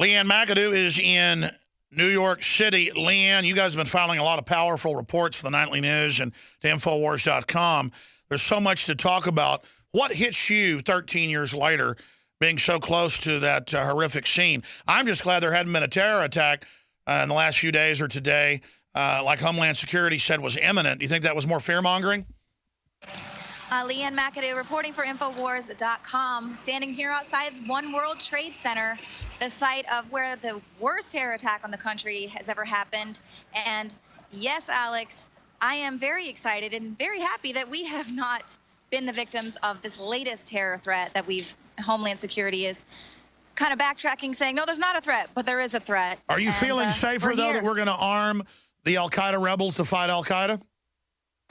Leanne McAdoo is in New York City. Leanne, you guys have been filing a lot of powerful reports for the Nightly News and to Infowars.com. There's so much to talk about. What hits you 13 years later, being so close to that horrific scene? I'm just glad there hadn't been a terror attack in the last few days or today, like Homeland Security said was imminent. Do you think that was more fear-mongering? Leanne McAdoo reporting for Infowars.com, standing here outside One World Trade Center, the site of where the worst terror attack on the country has ever happened. And yes, Alex, I am very excited and very happy that we have not been the victims of this latest terror threat that Homeland Security is kind of backtracking, saying, no, there's not a threat, but there is a threat. Are you feeling safer, though, that we're going to arm the al-Qaeda rebels to fight al-Qaeda?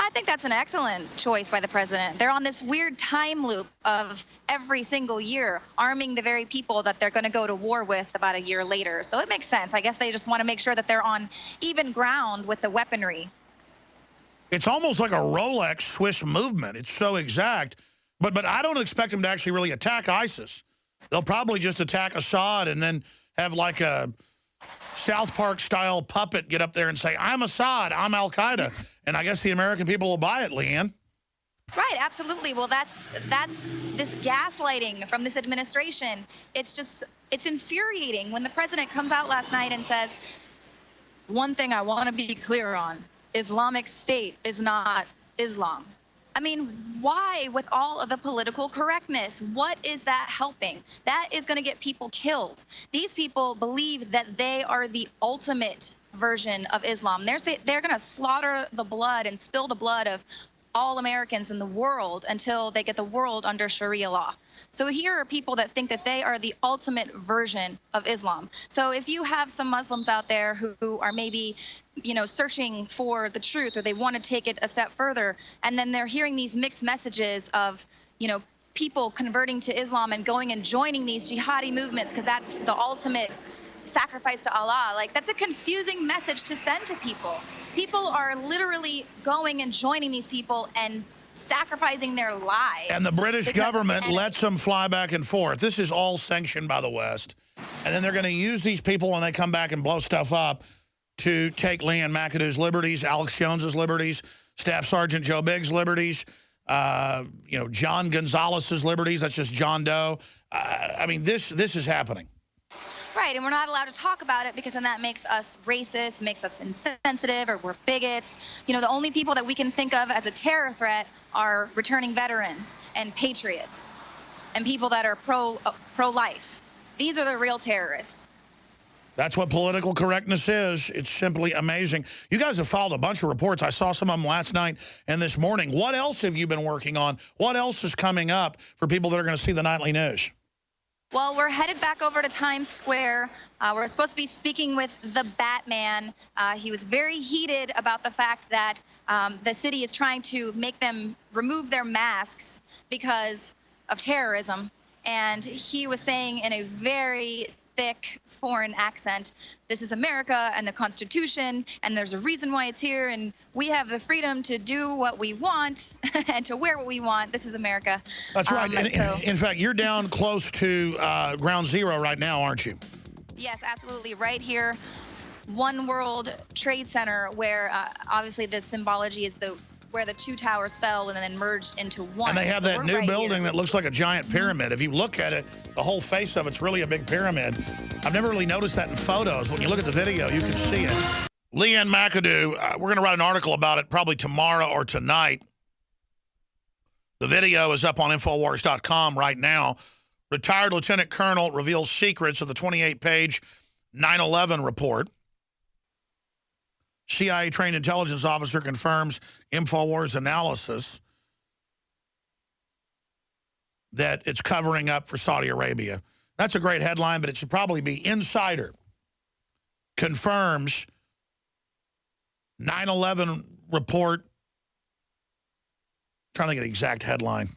I think that's an excellent choice by the president. They're on this weird time loop of every single year arming the very people that they're going to go to war with about a year later. So it makes sense. I guess they just want to make sure that they're on even ground with the weaponry. It's almost like a Rolex Swiss movement. It's so exact. But I don't expect them to actually really attack ISIS. They'll probably just attack Assad and then have like a South Park-style puppet get up there and say, I'm Assad, I'm al-Qaeda. And I guess the American people will buy it, Leanne. Right, absolutely. Well, that's this gaslighting from this administration. It's infuriating when the president comes out last night and says, one thing I want to be clear on, Islamic State is not Islam. I mean, why with all of the political correctness? What is that helping? That is going to get people killed. These people believe that they are the ultimate version of Islam. They're going to slaughter the blood and spill the blood of all Americans in the world until they get the world under Sharia law. So here are people that think that they are the ultimate version of Islam. So if you have some Muslims out there who are maybe, searching for the truth, or they want to take it a step further, and then they're hearing these mixed messages of, people converting to Islam and going and joining these jihadi movements because that's the ultimate sacrifice to Allah. Like, that's a confusing message to send to people. People are literally going and joining these people and sacrificing their lives. And the British government lets them fly back and forth. This is all sanctioned by the West. And then they're going to use these people when they come back and blow stuff up to take Leanne McAdoo's liberties, Alex Jones's liberties, Staff Sergeant Joe Biggs' liberties, John Gonzalez's liberties. That's just John Doe. I mean, this is happening. Right, and we're not allowed to talk about it because then that makes us racist, makes us insensitive, or we're bigots. The only people that we can think of as a terror threat are returning veterans and patriots and people that are pro-life. These are the real terrorists. That's what political correctness is. It's simply amazing. You guys have filed a bunch of reports. I saw some of them last night and this morning. What else have you been working on? What else is coming up for people that are going to see the Nightly News? Well, we're headed back over to Times Square. We're supposed to be speaking with the Batman. He was very heated about the fact that the city is trying to make them remove their masks because of terrorism. And he was saying in a very thick foreign accent, this is America and the Constitution, and there's a reason why it's here, and we have the freedom to do what we want and to wear what we want. This is America. That's right. In fact, you're down close to Ground Zero right now, aren't you? Yes, absolutely. Right here, One World Trade Center, where obviously the symbology is where the two towers fell and then merged into one. And they have that new building that looks like a giant pyramid. If you look at it, the whole face of it's really a big pyramid. I've never really noticed that in photos. When you look at the video, you can see it. Leanne McAdoo, we're going to write an article about it probably tomorrow or tonight. The video is up on Infowars.com right now. Retired Lieutenant Colonel reveals secrets of the 28-page 9/11 report. CIA-trained intelligence officer confirms Infowars analysis that it's covering up for Saudi Arabia. That's a great headline, but it should probably be Insider confirms 9/11 report. I'm trying to get the exact headline.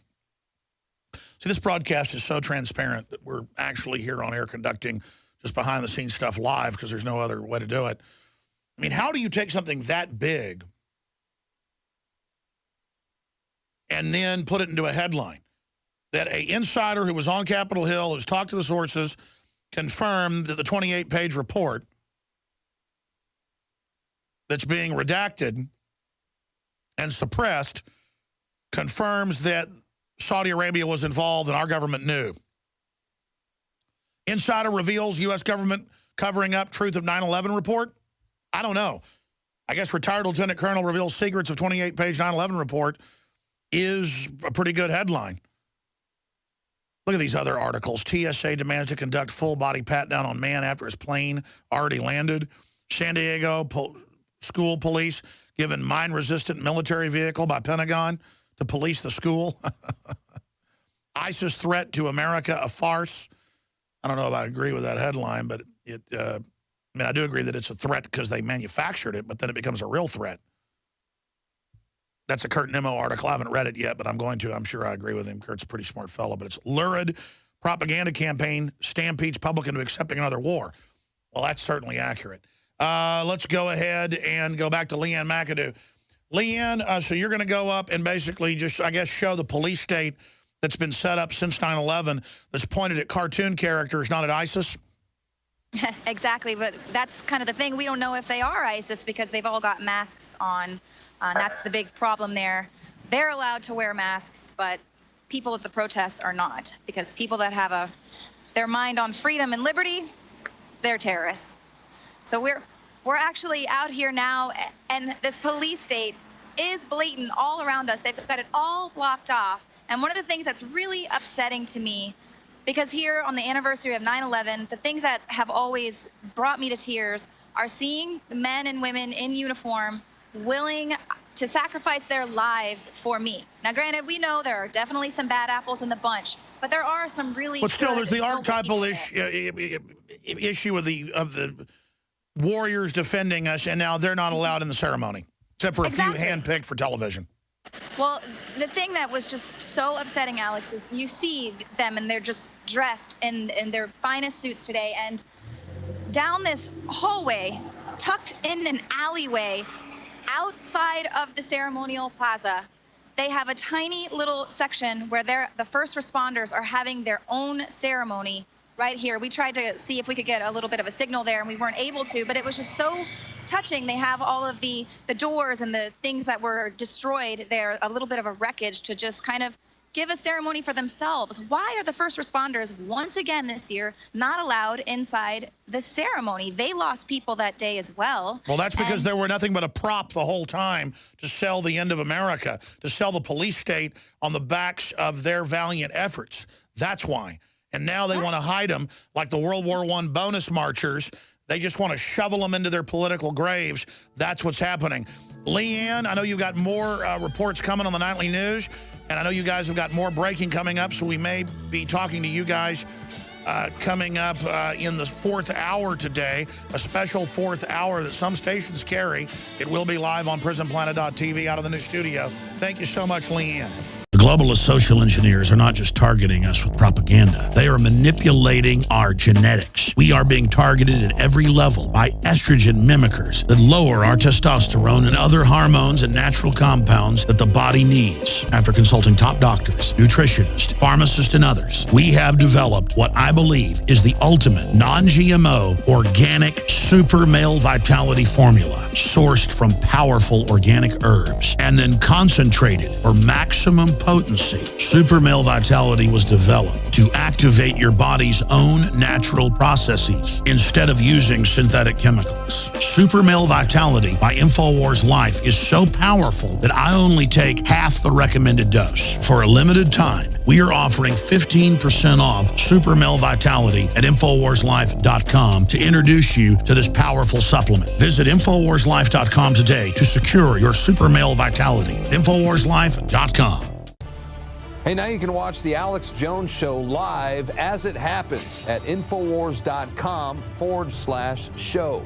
See, this broadcast is so transparent that we're actually here on air conducting just behind-the-scenes stuff live because there's no other way to do it. I mean, how do you take something that big and then put it into a headline? That an insider who was on Capitol Hill, who's talked to the sources, confirmed that the 28-page report that's being redacted and suppressed confirms that Saudi Arabia was involved and our government knew. Insider reveals U.S. government covering up truth of 9/11 report. I don't know. I guess retired Lieutenant Colonel reveals secrets of 28-page 9/11 report is a pretty good headline. Look at these other articles. TSA demands to conduct full-body pat-down on man after his plane already landed. San Diego school police given mine-resistant military vehicle by Pentagon to police the school. ISIS threat to America, a farce. I don't know if I agree with that headline, but I mean, I do agree that it's a threat because they manufactured it, but then it becomes a real threat. That's a Kurt Nimmo article. I haven't read it yet, but I'm going to. I'm sure I agree with him. Kurt's a pretty smart fellow, but it's lurid propaganda campaign stampedes public into accepting another war. Well, that's certainly accurate. Let's go ahead and go back to Leanne McAdoo. Leanne, so you're going to go up and basically just, I guess, show the police state that's been set up since 9/11 that's pointed at cartoon characters, not at ISIS? Exactly, but that's kind of the thing. We don't know if they are ISIS because they've all got masks on. That's the big problem there. They're allowed to wear masks, but people at the protests are not, because people that have their mind on freedom and liberty, they're terrorists. So we're actually out here now, and this police state is blatant all around us. They've got it all blocked off. And one of the things that's really upsetting to me, because here on the anniversary of 9/11, the things that have always brought me to tears are seeing the men and women in uniform willing to sacrifice their lives for me. Now, granted, we know there are definitely some bad apples in the bunch, but there are some really But still, there's the noble archetypal people. issue of the warriors defending us, and now they're not allowed in the ceremony, except for a few handpicked for television. Well, the thing that was just so upsetting, Alex, is you see them and they're just dressed in their finest suits today, and down this hallway, tucked in an alleyway, outside of the ceremonial plaza, they have a tiny little section where the first responders are having their own ceremony right here. We tried to see if we could get a little bit of a signal there, and we weren't able to, but it was just so touching. They have all of the doors and the things that were destroyed there, a little bit of a wreckage, to just kind of give a ceremony for themselves. Why are the first responders once again this year not allowed inside the ceremony? They lost people that day as well. Well, that's because there were nothing but a prop the whole time to sell the end of America, to sell the police state on the backs of their valiant efforts. That's why. And now they want to hide them like the World War I bonus marchers. They just want to shovel them into their political graves. That's what's happening. Leanne, I know you've got more reports coming on the Nightly News, and I know you guys have got more breaking coming up, so we may be talking to you guys coming up in the 4th hour today, a special 4th hour that some stations carry. It will be live on PrisonPlanet.tv out of the new studio. Thank you so much, Leanne. The globalist social engineers are not just targeting us with propaganda. They are manipulating our genetics. We are being targeted at every level by estrogen mimickers that lower our testosterone and other hormones and natural compounds that the body needs. After consulting top doctors, nutritionists, pharmacists, and others, we have developed what I believe is the ultimate non-GMO organic super male vitality formula, sourced from powerful organic herbs and then concentrated for maximum potency. Super Male Vitality was developed to activate your body's own natural processes instead of using synthetic chemicals. Super Male Vitality by InfoWars Life is so powerful that I only take half the recommended dose. For a limited time, we are offering 15% off Super Male Vitality at InfoWarsLife.com to introduce you to this powerful supplement. Visit InfoWarsLife.com today to secure your Super Male Vitality. InfoWarsLife.com. Hey, now you can watch The Alex Jones Show live as it happens at Infowars.com/show.